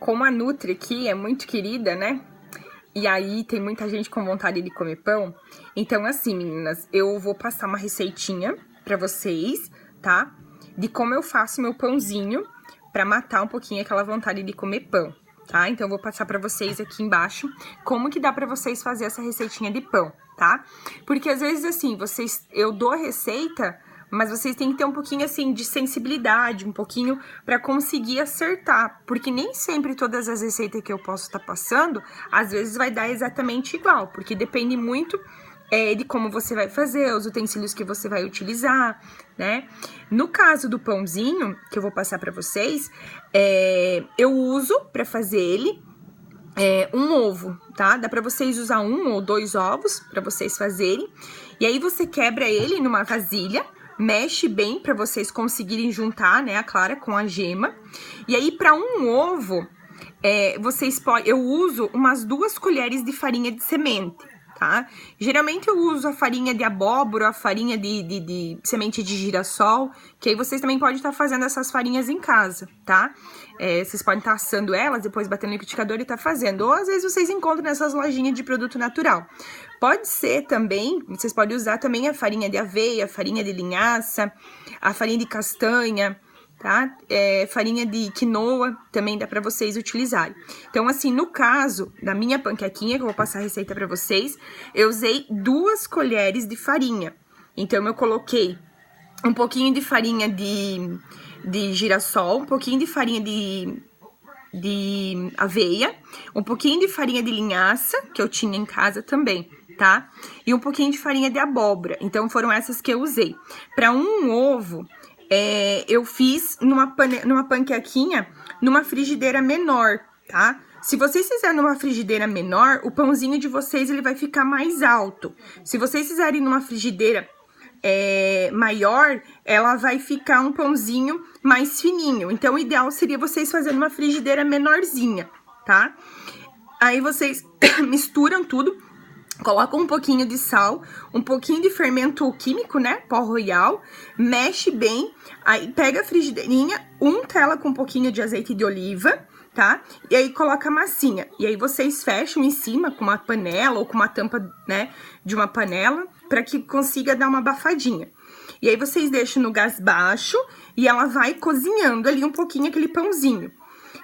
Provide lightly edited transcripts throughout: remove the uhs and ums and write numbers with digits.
como a Nutri aqui é muito querida, né? E aí tem muita gente com vontade de comer pão. Então, assim, meninas, eu vou passar uma receitinha pra vocês, tá? De como eu faço meu pãozinho pra matar um pouquinho aquela vontade de comer pão, tá? Então, eu vou passar pra vocês aqui embaixo como que dá pra vocês fazer essa receitinha de pão, tá? Porque às vezes, assim, eu dou a receita, mas vocês têm que ter um pouquinho, assim, de sensibilidade, um pouquinho pra conseguir acertar. Porque nem sempre todas as receitas que eu posso estar passando, às vezes vai dar exatamente igual. Porque depende muito de como você vai fazer, os utensílios que você vai utilizar, né? No caso do pãozinho, que eu vou passar pra vocês, eu uso pra fazer ele um ovo, tá? Dá pra vocês usar 1 ou 2 ovos pra vocês fazerem. E aí você quebra ele numa vasilha, mexe bem pra vocês conseguirem juntar, né, a clara com a gema. E aí, pra um ovo, eu uso umas 2 colheres de farinha de semente, tá? Geralmente eu uso a farinha de abóbora, a farinha de semente de girassol, que aí vocês também podem estar fazendo essas farinhas em casa, tá? Vocês podem estar assando elas, depois batendo no liquidificador e tá fazendo. Ou às vezes vocês encontram nessas lojinhas de produto natural. Pode ser também, vocês podem usar também a farinha de aveia, a farinha de linhaça, a farinha de castanha, tá? Farinha de quinoa também dá pra vocês utilizarem. Então, assim, no caso da minha panquequinha, que eu vou passar a receita pra vocês, eu usei 2 colheres de farinha. Então, eu coloquei um pouquinho de farinha de girassol, um pouquinho de farinha de aveia, um pouquinho de farinha de linhaça, que eu tinha em casa também, tá? E um pouquinho de farinha de abóbora. Então, foram essas que eu usei. Para um ovo, eu fiz numa panquequinha, numa frigideira menor, tá? Se vocês fizerem numa frigideira menor, o pãozinho de vocês ele vai ficar mais alto. Se vocês fizerem numa frigideira maior, ela vai ficar um pãozinho mais fininho. Então, o ideal seria vocês fazerem uma frigideira menorzinha, tá? Aí vocês misturam tudo, colocam um pouquinho de sal, um pouquinho de fermento químico, né, pó royal, mexe bem, aí pega a frigideirinha, unta ela com um pouquinho de azeite de oliva, tá? E aí coloca a massinha, e aí vocês fecham em cima com uma panela ou com uma tampa, né, de uma panela, para que consiga dar uma abafadinha. E aí vocês deixam no gás baixo e ela vai cozinhando ali um pouquinho aquele pãozinho.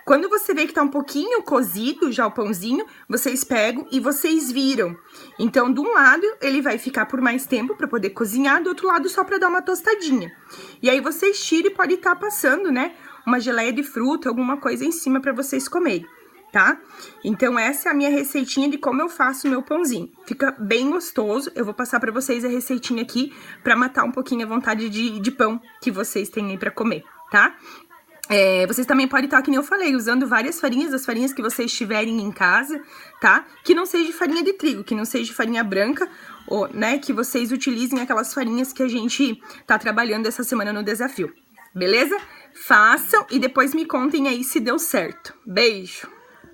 Quando você vê que tá um pouquinho cozido já o pãozinho, vocês pegam e vocês viram. Então, de um lado, ele vai ficar por mais tempo para poder cozinhar, do outro lado só para dar uma tostadinha. E aí vocês tiram e podem estar passando, né, uma geleia de fruta, alguma coisa em cima para vocês comerem, tá? Então, essa é a minha receitinha de como eu faço o meu pãozinho. Fica bem gostoso. Eu vou passar para vocês a receitinha aqui para matar um pouquinho a vontade de pão que vocês têm aí para comer, tá? Vocês também podem estar, que nem eu falei, usando várias farinhas, as farinhas que vocês tiverem em casa, tá? Que não seja farinha de trigo, que não seja farinha branca, ou, né, que vocês utilizem aquelas farinhas que a gente tá trabalhando essa semana no desafio, beleza? Façam e depois me contem aí se deu certo. Beijo!